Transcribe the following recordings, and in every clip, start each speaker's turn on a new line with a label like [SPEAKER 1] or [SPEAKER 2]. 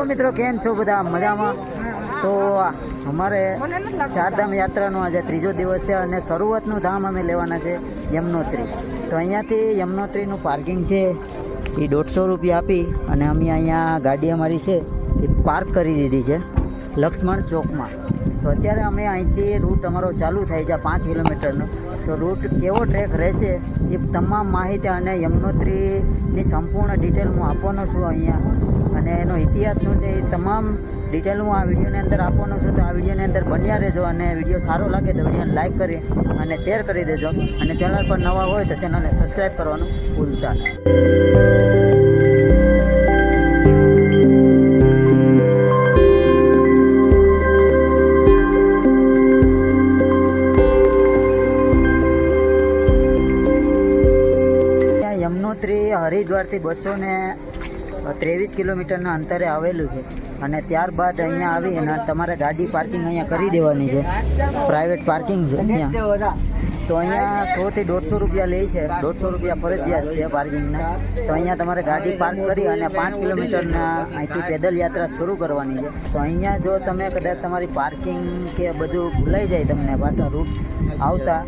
[SPEAKER 1] મિત્રો, કેમ છો બધા? મજામાં? તો અમારે ચારધામ યાત્રાનો આજે ત્રીજો દિવસ છે અને શરૂઆતનું ધામ અમે લેવાના છે યમનોત્રી. તો અહીંયાથી યમનોત્રીનું પાર્કિંગ છે એ 150 રૂપિયા આપી અને અમે અહીંયા ગાડી અમારી છે એ પાર્ક કરી દીધી છે લક્ષ્મણ ચોકમાં. તો અત્યારે અમે અહીંથી રૂટ અમારો ચાલુ થાય છે 5 કિલોમીટરનો. તો રૂટ કેવો ટ્રેક રહેશે એ તમામ માહિતી અને યમનોત્રીની સંપૂર્ણ ડિટેલ હું આપવાનો છું અહીંયા, અને એનો ઇતિહાસ શું છે એ તમામ ડિટેલ હું આ વિડીયોની અંદર આપવાનો છું. તો આ વિડીયોની અંદર બન્યા રહેજો, અને વિડીયો સારો લાગે તો વિડીયોને લાઇક કરી અને શેર કરી દેજો, અને ચેનલ પર નવા હોય તો ચેનલને સબસ્ક્રાઈબ કરવાનું ભૂલતા નહીં. યમનોત્રી હરિદ્વારથી 223 કિલોમીટરના અંતરે આવેલું છે, અને ત્યારબાદ અહીંયા આવી અને તમારે ગાડી પાર્કિંગ અહીંયા કરી દેવાની છે. પ્રાઇવેટ પાર્કિંગ છે અહીંયા. તો અહીંયા 100 થી 150 રૂપિયા લે છે. 150 રૂપિયા ફરજિયાત છે પાર્કિંગના. તો અહીંયા તમારે ગાડી પાર્ક કરી અને 5 કિલોમીટરના અહીંથી પેદલ યાત્રા શરૂ કરવાની છે. તો અહીંયા જો તમે કદાચ તમારી પાર્કિંગ કે બધું ભૂલાઈ જાય તમને પાછા રૂટ આવતા,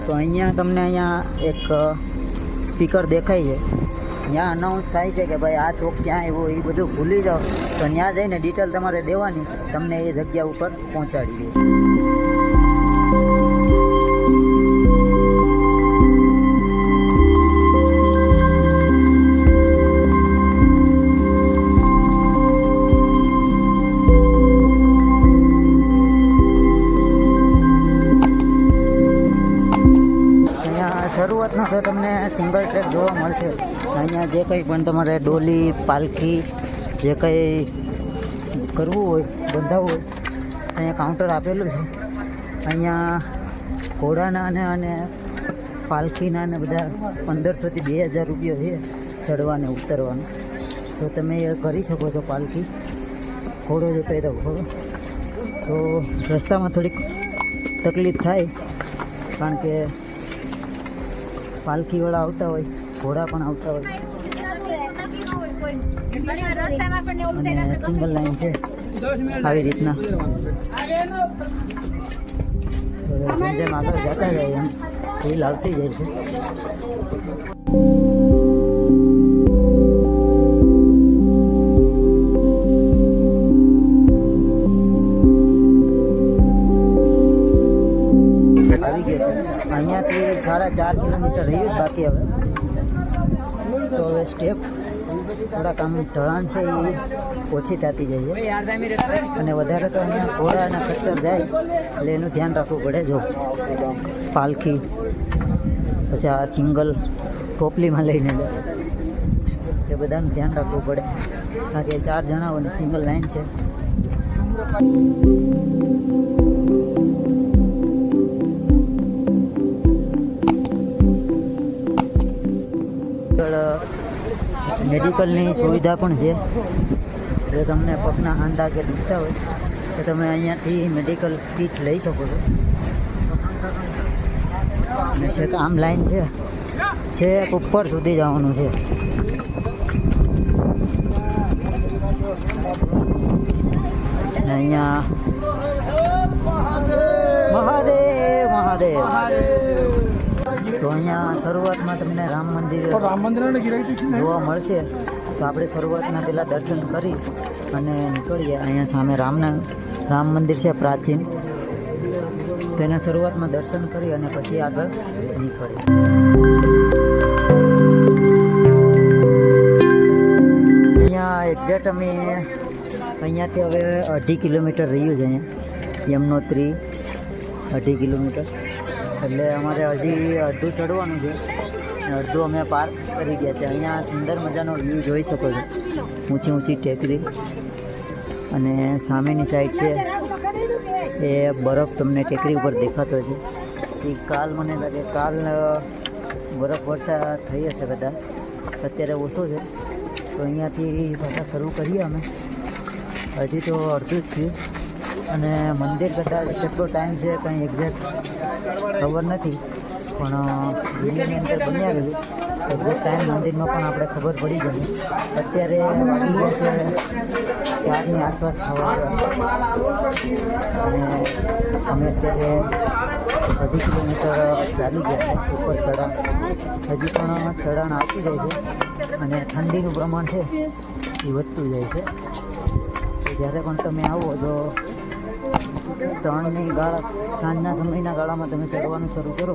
[SPEAKER 1] તો અહીંયા તમને અહીંયા એક સ્પીકર દેખાય છે, ત્યાં અનાઉન્સ થાય છે કે ભાઈ આ ચોક ક્યાં આવ્યો એ બધું ભૂલી જાઓ. તો ત્યાં જઈને ડિટેલ તમારે દેવાની, તમને એ જગ્યા ઉપર પહોંચાડી દે. શરૂઆતમાં તો તમને સિંગલ ટ્રેક જોવા મળશે. અહીંયા જે કંઈ પણ તમારે ડોલી, પાલખી જે કંઈ કરવું હોય, બંધાવવું હોય, અહીંયા કાઉન્ટર આપેલું છે. અહીંયા ઘોડાના અને પાલખીના અને બધા 1500 થી 2000 રૂપિયા છે ચડવાને ઉતરવાનું. તો તમે એ કરી શકો છો. પાલખી ઘોડો જતો હોય તો ઘોડો. તો રસ્તામાં થોડીક તકલીફ થાય, કારણ કે પાલખીવાળા આવતા હોય, ઘોડા પણ આવતા હોય, અને સિંગલ લાઈન છે આવી રીતના. જેમ આગળ જતા જાય એમ રીલ આવતી જાય છે. અહીંયાથી 4.5 કિલોમીટર રહ્યું જ બાકી. હવે તો હવે સ્ટેપ થોડાક આમ ઢળાણ છે એ ઓછી થતી જાય છે, અને વધારે તો અહીંયા ઘોડાના ખચ્ચર જાય એટલે એનું ધ્યાન રાખવું પડે. જો પાલખી પછી આ સિંગલ ટોપલીમાં લઈને જાય એ બધાનું ધ્યાન રાખવું પડે, કારણ કે 4 જણાઓની સિંગલ લાઈન છે. મેડિકલની સુવિધા પણ છે. જો તમને પગના હાંધા કે દુખતા હોય તો તમે અહીંયાથી મેડિકલ કીટ લઈ શકો છો. અને છેક આમ લાઈન છે, છેક ઉપર સુધી જવાનું છે. અને અહીંયા મહાદેવ મહાદેવ. તો અહીંયા શરૂઆતમાં તમને રામ મંદિર જોવા મળશે. તો આપણે શરૂઆતના પહેલાં દર્શન કરી અને નીકળીએ. અહીંયા સામે રામ મંદિર છે પ્રાચીન, તો એના શરૂઆતમાં દર્શન કરી અને પછી આગળ નીકળીએ. અહીંયા એક્ઝેક્ટ અમે અહીંયાથી હવે 2.5 કિલોમીટર રહ્યું છે. અહીંયા યમનોત્રી 2.5 કિલોમીટર, એટલે અમારે હજી અડધું ચડવાનું છે, અડધું અમે પાર કરી ગયા છે. અહીંયા સુંદર મજાનો વ્યૂ જોઈ શકો છો, ઊંચી ઊંચી ટેકરી, અને સામેની સાઈડ છે એ બરફ તમને ટેકરી ઉપર દેખાતો છે. એ કાલ મને લાગે કાલ બરફ વર્ષા થઈ હશે કદાચ, અત્યારે ઓછો છે. તો અહીંયાથી પાછા શરૂ કરીએ અમે. હજી તો અડધું જ થયું, અને મંદિર કદાચ કેટલો ટાઈમ છે કંઈ એક્ઝેક્ટ ખબર નથી, પણ વિડીયોની અંદર બન્યા રહ્યું. એક્ઝેક્ટ ટાઈમ મંદિરમાં પણ આપણે ખબર પડી ગઈ. અત્યારે વાગી ગયા છે 4ની આસપાસ થવા અને અમે અત્યારે 2 કિલોમીટર ચાલી ગયા ઉપર ચઢાણ. હજી પણ ચઢાણ આવતું જાય છે અને ઠંડીનું પ્રમાણ છે એ વધતું જાય છે. જ્યારે પણ તમે આવો તો 3ની ગાળા સાંજના સમયના ગાળામાં તમે ચડવાનું શરૂ કરો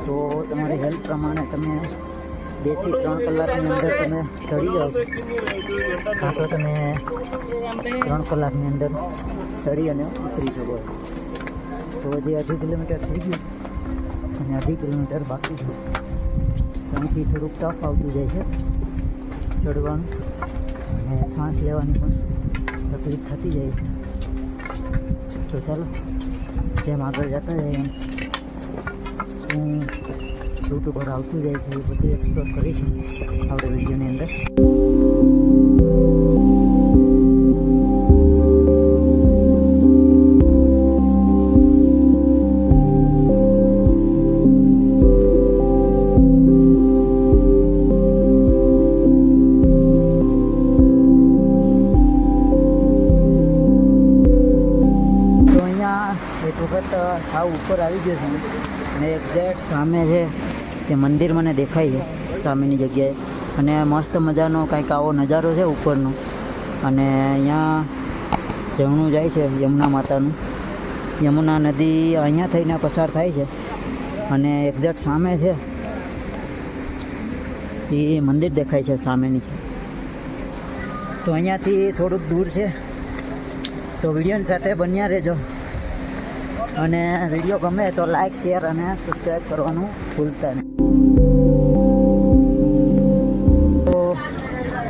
[SPEAKER 1] તો તમારી હેલ્થ પ્રમાણે તમે 2 થી 3 કલાકની અંદર તમે ચડી જાઓ છો, કાં તો તમે 3 કલાકની અંદર ચડી અને ઉતરી શકો. તો જે 2.5 કિલોમીટર થઈ ગયું અને 2.5 કિલોમીટર બાકી છે. અહીંથી થોડુંક ટફ આવતું જાય છે ચડવાનું અને શ્વાસ લેવાની પણ તકલીફ થતી જાય છે. તો ચાલો જેમ આગળ જતા જાય એમ શું રૂટ ઉપર આવતું જાય છે એ બધું એક્સપ્લોર કરીશું આપણે વિડીયોની અંદર. એક વખત સાવ ઉપર આવી ગયો છું અને એક્ઝેક્ટ સામે છે તે મંદિર મને દેખાય છે સામેની જગ્યાએ. અને મસ્ત મજાનો કંઈક આવો નજારો છે ઉપરનો. અને અહીંયા ઝરણું જાય છે યમુના માતાનું. યમુના નદી અહીંયા થઈને પસાર થાય છે અને એક્ઝેક્ટ સામે છે એ મંદિર દેખાય છે સામેની છે. તો અહીંયાથી થોડુંક દૂર છે. તો વિડીયો સાથે બન્યા રહેજો અને વિડીયો ગમે તો લાઈક, શેર અને સબસ્ક્રાઈબ કરવાનું ભૂલતા નહીં. તો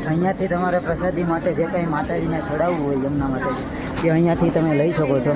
[SPEAKER 1] અહીંયાથી તમારે પ્રસાદી માટે જે કંઈ માતાજીને ચડાવવું હોય યમુના માતાજી એ અહીંયાથી તમે લઈ શકો છો.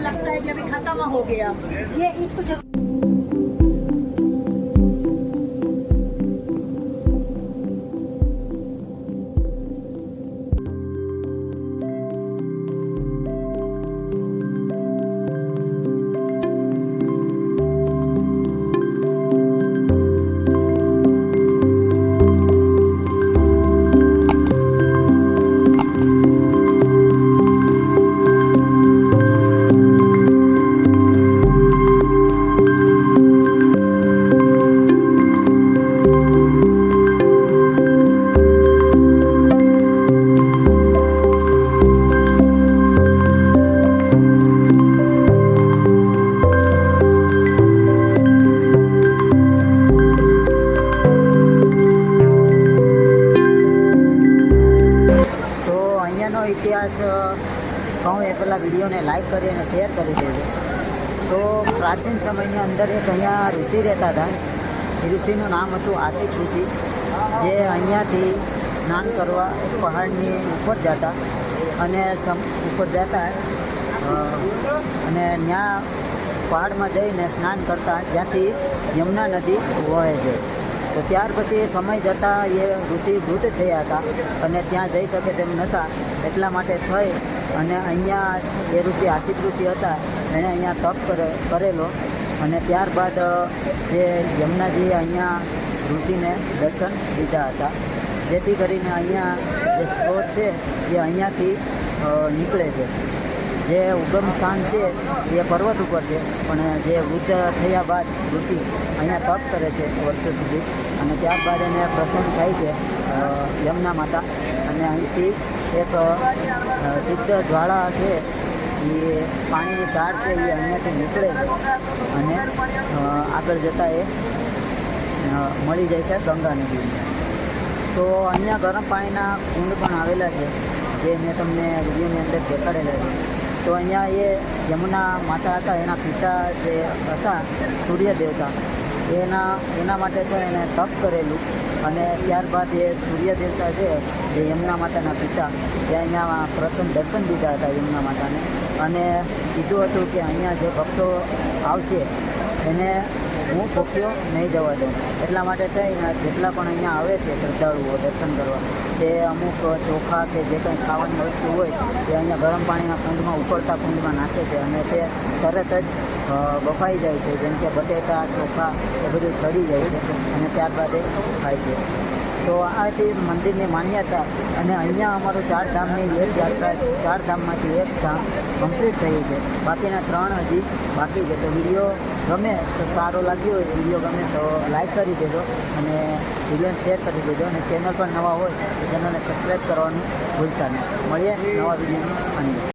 [SPEAKER 1] ઇતિહાસ કહું એ પહેલાં વિડીયોને લાઈક કરી અને શેર કરી દેજો. તો પ્રાચીન સમયની અંદર એક અહીંયા ઋષિ રહેતા હતા. એ ઋષિનું નામ હતું આશિક ઋષિ, જે અહીંયાથી સ્નાન કરવા એક પહાડની ઉપર જતા અને ઉપર જતા અને ત્યાં પહાડમાં જઈને સ્નાન કરતા જ્યાંથી યમુના નદી વહે છે. તો ત્યાર પછી સમય જતાં એ ઋષિ વૃદ્ધ થયા હતા અને ત્યાં જઈ શકે તેમ નહોતા. એટલા માટે થઈ અને અહીંયા એ ઋષિ આશિક ઋષિ હતા એણે અહીંયા તપ કરેલો અને ત્યારબાદ જે યમુનાજીએ અહીંયા ઋષિને દર્શન દીધા હતા. જેથી કરીને અહીંયા જે સ્ત્રોત છે એ અહીંયાથી નીકળે છે. જે ઉગમ સ્થાન છે એ પર્વત ઉપર છે, પણ જે વૃદ્ધ થયા બાદ ઋષિ અહીંયા તપ કરે છે વર્ષો સુધી અને ત્યારબાદ એને પ્રસન્ન થાય છે યમુના માતા અને અહીંથી એક સિદ્ધ જ્વાળા છે એ પાણીની ધાર છે એ અહીંયાથી નીકળે છે અને આગળ જતાં એ મળી જાય છે ગંગા નદીને. તો અહીંયા ગરમ પાણીના કુંડ પણ આવેલા છે જે મેં તમને વિડીયોની અંદર દેખાડેલા છે. તો અહીંયા એ યમુના માતા હતા, એના પિતા જે હતા સૂર્ય દેવતા, એના માટે તો એને તપ કરેલું અને ત્યારબાદ એ સૂર્ય દેવતા છે જે યમુના માતાના પિતા એ અહીંયા પ્રથમ દર્શન દીધા હતા યમુના માતાને અને કીધું હતું કે અહીંયા જે ભક્તો આવશે એને હું ભૂખ્યો નહીં જવા દઉં. એટલા માટે થઈને જેટલા પણ અહીંયા આવે છે શ્રદ્ધાળુઓ દર્શન કરવા, તે અમુક ચોખા કે જે કંઈ ખાવાની વસ્તુ હોય તે અહીંયા ગરમ પાણીના કુંડમાં ઉકળતા કુંડમાં નાખે છે અને તે તરત જ બફાઈ જાય છે. જેમ કે બટેટા, ચોખા એ બધું ચડી જાય છે અને ત્યારબાદ એ ખાય છે. તો આથી મંદિરની માન્યતા. અને અહીંયા અમારું 4 ધામની એક યાત્રા, 4 ધામમાંથી એક ધામ કમ્પ્લીટ થઈ છે. બાકીના 3 હજી બાકી છે. તો વિડીયો ગમે તો સારો લાગ્યો હોય, વિડીયો ગમે તો લાઈક કરી દેજો અને વિડીયોને શેર કરી દેજો. અને ચેનલ પર નવા હોય તો ચેનલને સબસ્ક્રાઈબ કરવાનું ભૂલતા નહીં. મળીએ નવા વિડીયોની અંદર.